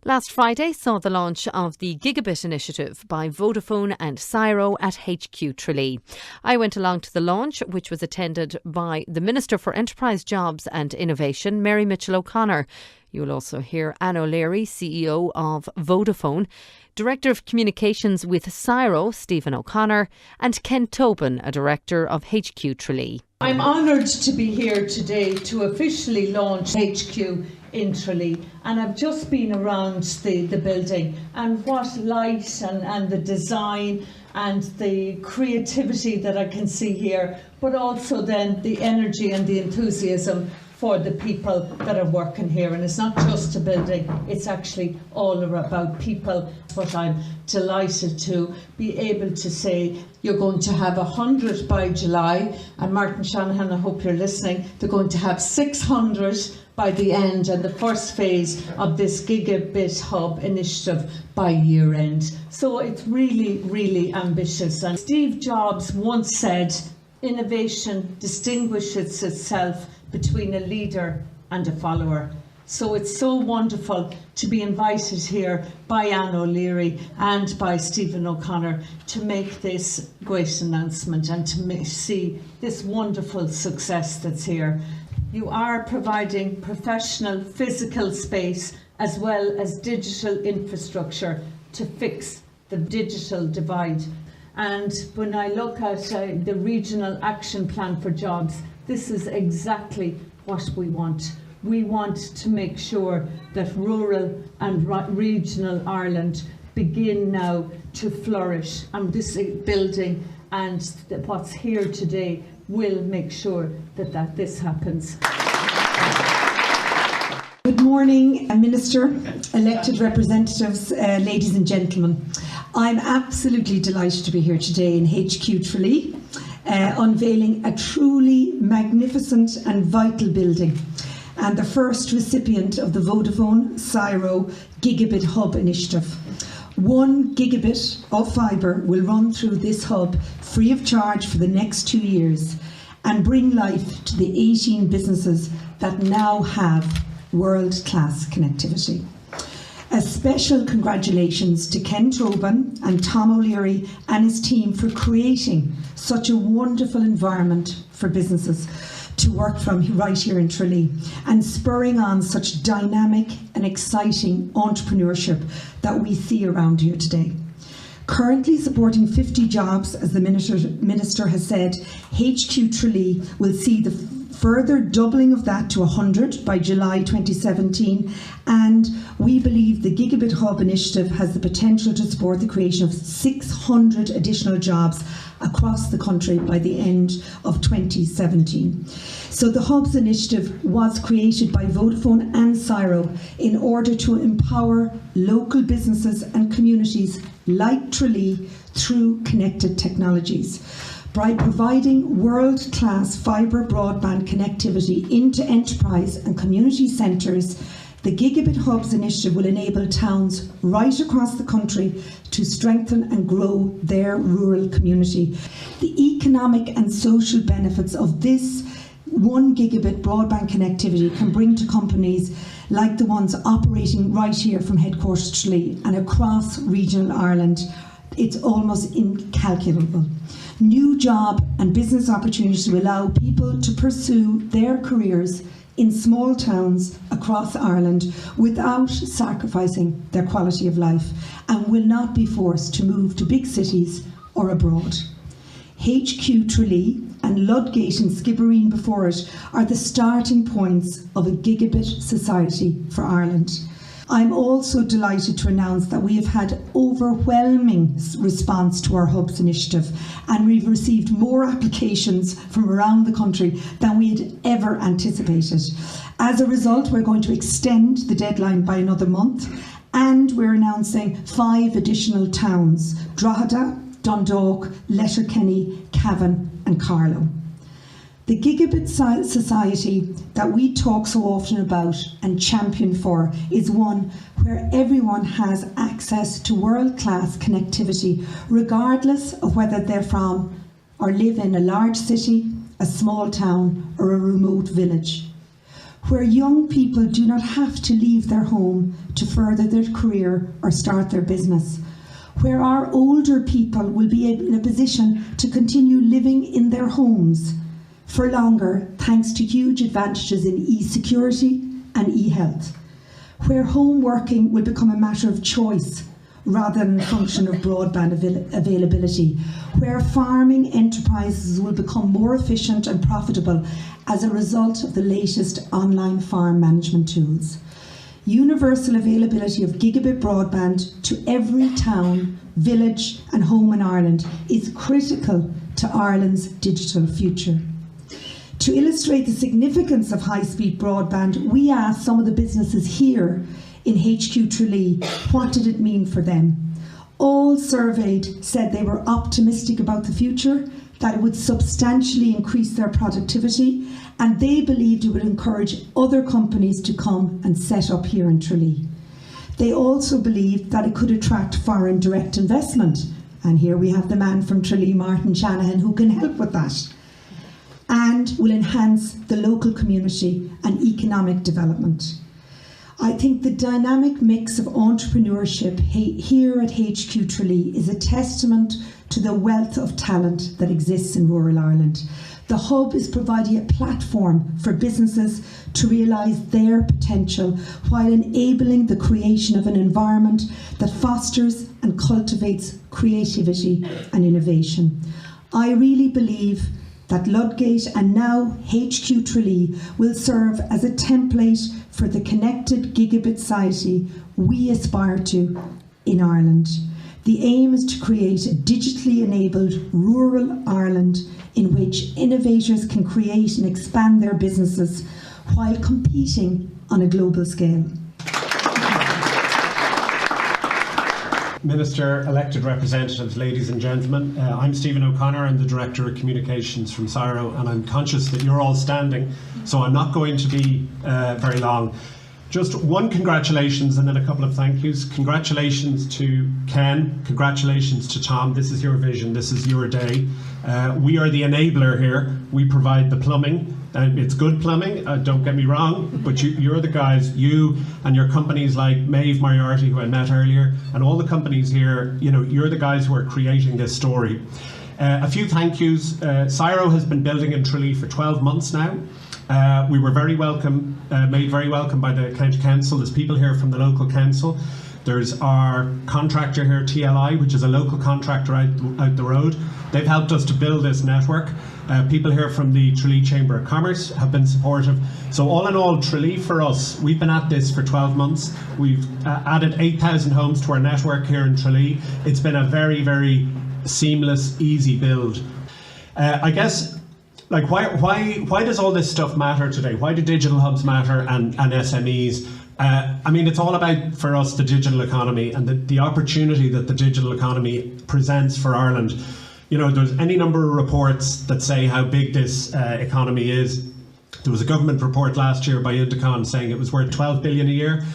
Last Friday saw the launch of the Gigabit initiative by Vodafone and Cyro at HQTralee. I went along to the launch, which was attended by the Minister for Enterprise Jobs and Innovation, Mary Mitchell-O'Connor. You will also hear Anne O'Leary, CEO of Vodafone, Director of Communications with Cyro, Stephen O'Connor, and Ken Tobin, a Director of HQTralee. I'm honoured to be here today to officially launch HQ in Tralee, and I've just been around the building, and what light and the design and the creativity that I can see here, but also then the energy and the enthusiasm for the people that are working here. And it's not just a building, it's actually all about people. But I'm delighted to be able to say you're going to have 100 by July, and Martin Shanahan, I hope you're listening, they're going to have 600 by the end, and the first phase of this Gigabit Hub initiative by year end. So it's really, really ambitious. And Steve Jobs once said, innovation distinguishes itself between a leader and a follower. So it's so wonderful to be invited here by Anne O'Leary and by Stephen O'Connor to make this great announcement and to see this wonderful success that's here. You are providing professional physical space as well as digital infrastructure to fix the digital divide. And when I look at the Regional Action Plan for Jobs, this is exactly what we want. We want to make sure that rural and regional Ireland begin now to flourish, and this building and what's here today will make sure that this happens. Good morning, Minister, elected representatives, ladies and gentlemen. I'm absolutely delighted to be here today in HQTralee, unveiling a truly magnificent and vital building, and the first recipient of the Vodafone Cyro Gigabit Hub initiative. 1 gigabit of fibre will run through this hub free of charge for the next 2 years and bring life to the 18 businesses that now have world-class connectivity. A special congratulations to Ken Tobin and Tom O'Leary and his team for creating such a wonderful environment for businesses to work from right here in Tralee, and spurring on such dynamic and exciting entrepreneurship that we see around here today. Currently supporting 50 jobs, as the Minister has said, HQTralee will see the further doubling of that to 100 by July 2017, and we believe the Gigabit Hub initiative has the potential to support the creation of 600 additional jobs across the country by the end of 2017. So the Hubs initiative was created by Vodafone and Cyro in order to empower local businesses and communities like Tralee through connected technologies. By providing world-class fibre broadband connectivity into enterprise and community centres, the Gigabit Hubs initiative will enable towns right across the country to strengthen and grow their rural community. The economic and social benefits of this 1 gigabit broadband connectivity can bring to companies like the ones operating right here from headquarters Tralee and across regional Ireland. It's almost incalculable. New job and business opportunities will allow people to pursue their careers in small towns across Ireland without sacrificing their quality of life, and will not be forced to move to big cities or abroad. HQTralee and Ludgate and Skibbereen before it are the starting points of a gigabit society for Ireland. I'm also delighted to announce that we have had overwhelming response to our Hubs initiative, and we've received more applications from around the country than we had ever anticipated. As a result, we're going to extend the deadline by another month, and we're announcing 5 additional towns: Drogheda, Dundalk, Letterkenny, Cavan and Carlow. The Gigabit society that we talk so often about and champion for is one where everyone has access to world-class connectivity, regardless of whether they're from or live in a large city, a small town or a remote village. where young people do not have to leave their home to further their career or start their business, where our older people will be in a position to continue living in their homes for longer thanks to huge advantages in e-security and e-health, where home working will become a matter of choice rather than a function of broadband availability, where farming enterprises will become more efficient and profitable as a result of the latest online farm management tools. Universal availability of gigabit broadband to every town, village and home in Ireland is critical to Ireland's digital future. To illustrate the significance of high-speed broadband, we asked some of the businesses here in HQTralee what did it mean for them. All surveyed said they were optimistic about the future, that it would substantially increase their productivity, and they believed it would encourage other companies to come and set up here in Tralee. They also believed that it could attract foreign direct investment, and here we have the man from Tralee, Martin Shanahan, who can help with that, and will enhance the local community and economic development. I think the dynamic mix of entrepreneurship here at HQTralee is a testament to the wealth of talent that exists in rural Ireland. The hub is providing a platform for businesses to realise their potential while enabling the creation of an environment that fosters and cultivates creativity and innovation. I really believe that Ludgate and now HQTralee will serve as a template for the connected gigabit society we aspire to in Ireland. The aim is to create a digitally enabled rural Ireland in which innovators can create and expand their businesses while competing on a global scale. Minister, elected representatives, ladies and gentlemen, I'm Stephen O'Connor. I'm the Director of Communications from CSIRO, and I'm conscious that you're all standing, so I'm not going to be very long. Just one congratulations and then a couple of thank yous. Congratulations to Ken, congratulations to Tom. This is your vision, this is your day. We are the enabler here. We provide the plumbing. It's good plumbing, don't get me wrong, but you're the guys, you and your companies like Maeve Moriarty, who I met earlier, and all the companies here, you know, you're the guys who are creating this story. A few thank yous. CSIRO has been building in Tralee for 12 months now. We were very welcome, made very welcome by the County Council. There's people here from the local council. There's our contractor here, TLI, which is a local contractor out the road. They've helped us to build this network. People here from the Tralee Chamber of Commerce have been supportive. So all in all, Tralee for us, we've been at this for 12 months. We've added 8,000 homes to our network here in Tralee. It's been a very, very seamless, easy build. I guess, like, why does all this stuff matter today? Why do digital hubs matter and SMEs? I mean, it's all about, for us, the digital economy and the opportunity that the digital economy presents for Ireland. You know, there's any number of reports that say how big this economy is. There was a government report last year by Indicon saying it was worth 12 billion a year.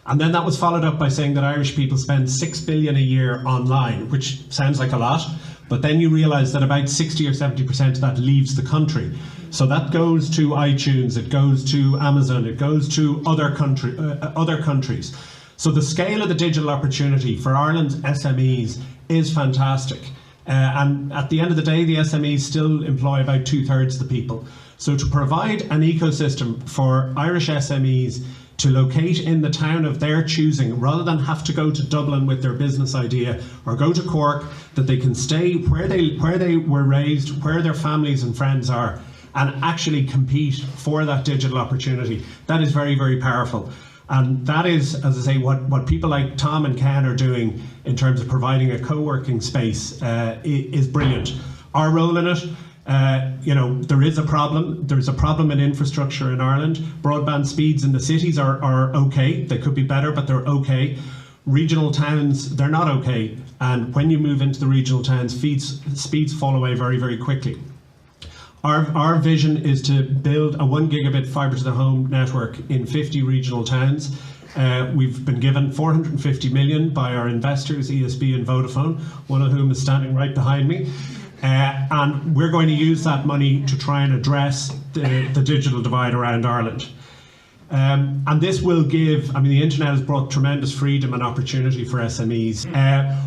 And then that was followed up by saying that Irish people spend 6 billion a year online, which sounds like a lot. But then you realise that about 60 or 70% of that leaves the country. So that goes to iTunes, it goes to Amazon, it goes to other countries. So the scale of the digital opportunity for Ireland's SMEs is fantastic. And at the end of the day, the SMEs still employ about 2/3 of the people. So to provide an ecosystem for Irish SMEs to locate in the town of their choosing, rather than have to go to Dublin with their business idea or go to Cork, that they can stay where they were raised, where their families and friends are, and actually compete for that digital opportunity. That is very, very powerful. And that is, as I say, what people like Tom and Ken are doing in terms of providing a co-working space is brilliant. Our role in it, you know, there is a problem. There's a problem in infrastructure in Ireland. Broadband speeds in the cities are okay. They could be better, but they're okay. Regional towns, they're not okay. And when you move into the regional towns, speeds fall away very, very quickly. Our vision is to build a 1 gigabit fibre to the home network in 50 regional towns. We've been given 450 million by our investors, ESB and Vodafone, one of whom is standing right behind me. And we're going to use that money to try and address the digital divide around Ireland. And this will give, I mean, the internet has brought tremendous freedom and opportunity for SMEs.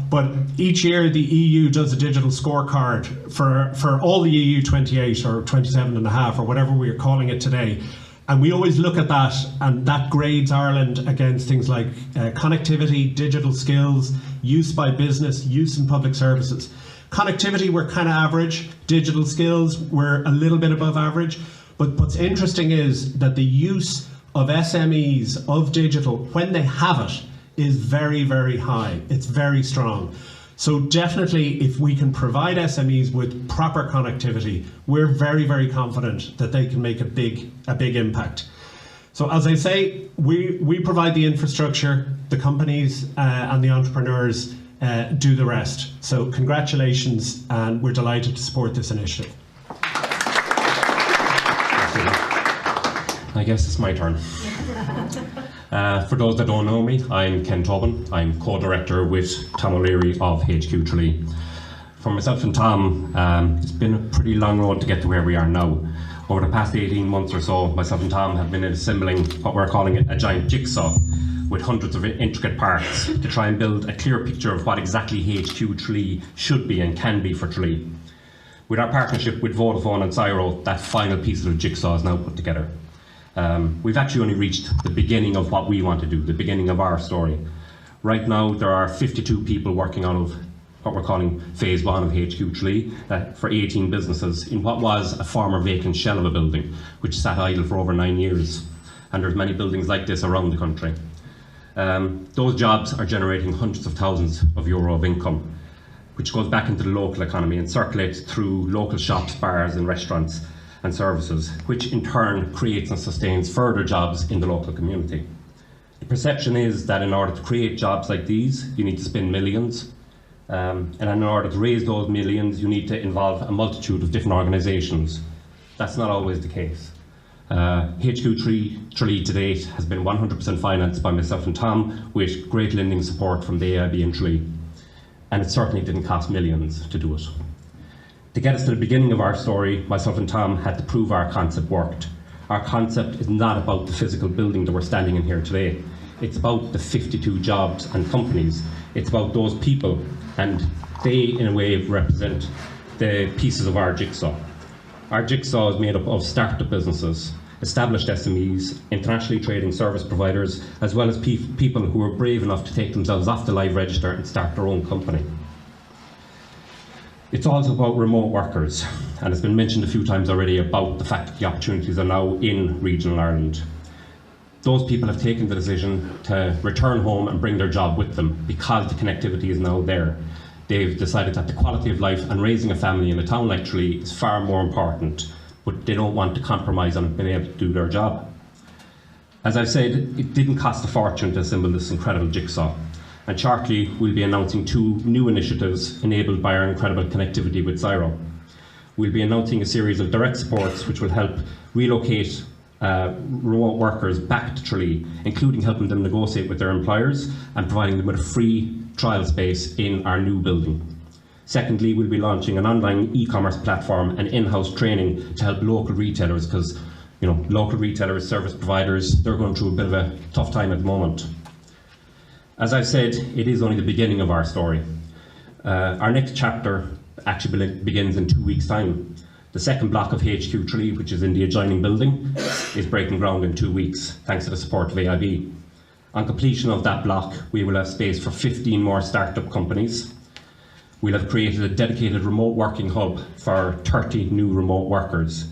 But each year the EU does a digital scorecard for all the EU 28 or 27 and a half or whatever we are calling it today. And we always look at that, and that grades Ireland against things like connectivity, digital skills, use by business, use in public services. Connectivity, we're kind of average. Digital skills, we're a little bit above average. But what's interesting is that the use of SMEs, of digital, when they have it, is very, very high. It's very strong. So definitely, if we can provide SMEs with proper connectivity, we're very, very confident that they can make a big impact. So as I say, we provide the infrastructure, the companies and the entrepreneurs do the rest. So congratulations, and we're delighted to support this initiative. I guess it's my turn. For those that don't know me, I'm Ken Tobin. I'm co-director with Tom O'Leary of HQTralee. For myself and Tom, it's been a pretty long road to get to where we are now. Over the past 18 months or so, myself and Tom have been assembling what we're calling a giant jigsaw with hundreds of intricate parts to try and build a clear picture of what exactly HQTralee should be and can be for Tralee. With our partnership with Vodafone and Cyro, that final piece of the jigsaw is now put together. We've actually only reached the beginning of what we want to do, the beginning of our story. Right now, there are 52 people working out of what we're calling phase 1 of HQTralee for 18 businesses in what was a former vacant shell of a building, which sat idle for over 9 years. And there's many buildings like this around the country. Those jobs are generating hundreds of thousands of euro of income, which goes back into the local economy and circulates through local shops, bars and restaurants and services, which in turn creates and sustains further jobs in the local community. The perception is that in order to create jobs like these, you need to spend millions, and in order to raise those millions, you need to involve a multitude of different organisations. That's not always the case. HQTralee to date has been 100% financed by myself and Tom, with great lending support from the AIB and Tralee, and it certainly didn't cost millions to do it. To get us to the beginning of our story, myself and Tom had to prove our concept worked. Our concept is not about the physical building that we're standing in here today. It's about the 52 jobs and companies. It's about those people, and they, in a way, represent the pieces of our jigsaw. Our jigsaw is made up of startup businesses, established SMEs, internationally trading service providers, as well as people who are brave enough to take themselves off the live register and start their own company. It's also about remote workers, and it's been mentioned a few times already about the fact that the opportunities are now in regional Ireland. Those people have taken the decision to return home and bring their job with them because the connectivity is now there. They've decided that the quality of life and raising a family in a town like Tralee is far more important, but they don't want to compromise on being able to do their job. As I've said, it didn't cost a fortune to assemble this incredible jigsaw. And shortly we'll be announcing 2 new initiatives enabled by our incredible connectivity with Cyro. We'll be announcing a series of direct supports which will help relocate remote workers back to Tralee, including helping them negotiate with their employers and providing them with a free trial space in our new building. Secondly, we'll be launching an online e-commerce platform and in-house training to help local retailers, because local retailers, service providers, they're going through a bit of a tough time at the moment. As I've said, it is only the beginning of our story. Our next chapter actually begins in 2 weeks' time. The second block of HQTralee, which is in the adjoining building, is breaking ground in 2 weeks, thanks to the support of AIB. On completion of that block, we will have space for 15 more startup companies. We'll have created a dedicated remote working hub for 30 new remote workers.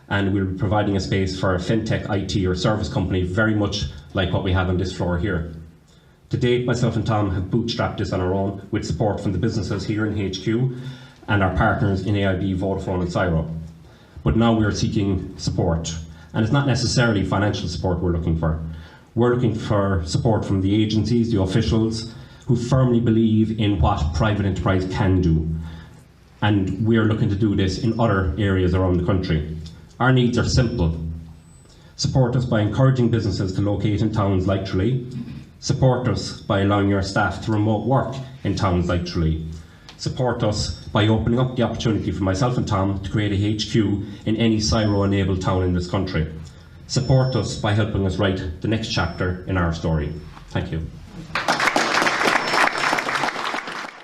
And we'll be providing a space for a fintech, IT or service company, very much like what we have on this floor here. To date, myself and Tom have bootstrapped this on our own with support from the businesses here in HQ and our partners in AIB, Vodafone and Cyro. But now we're seeking support, and it's not necessarily financial support we're looking for. We're looking for support from the agencies, the officials, who firmly believe in what private enterprise can do. And we're looking to do this in other areas around the country. Our needs are simple. Support us by encouraging businesses to locate in towns like Tralee. Support us by allowing your staff to remote work in towns like Tralee. Support us by opening up the opportunity for myself and Tom to create a HQ in any Cyro-enabled town in this country. Support us by helping us write the next chapter in our story. Thank you.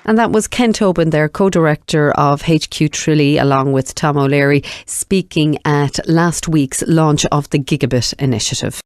And that was Ken Tobin, their co-director of HQTralee, along with Tom O'Leary, speaking at last week's launch of the Gigabit initiative.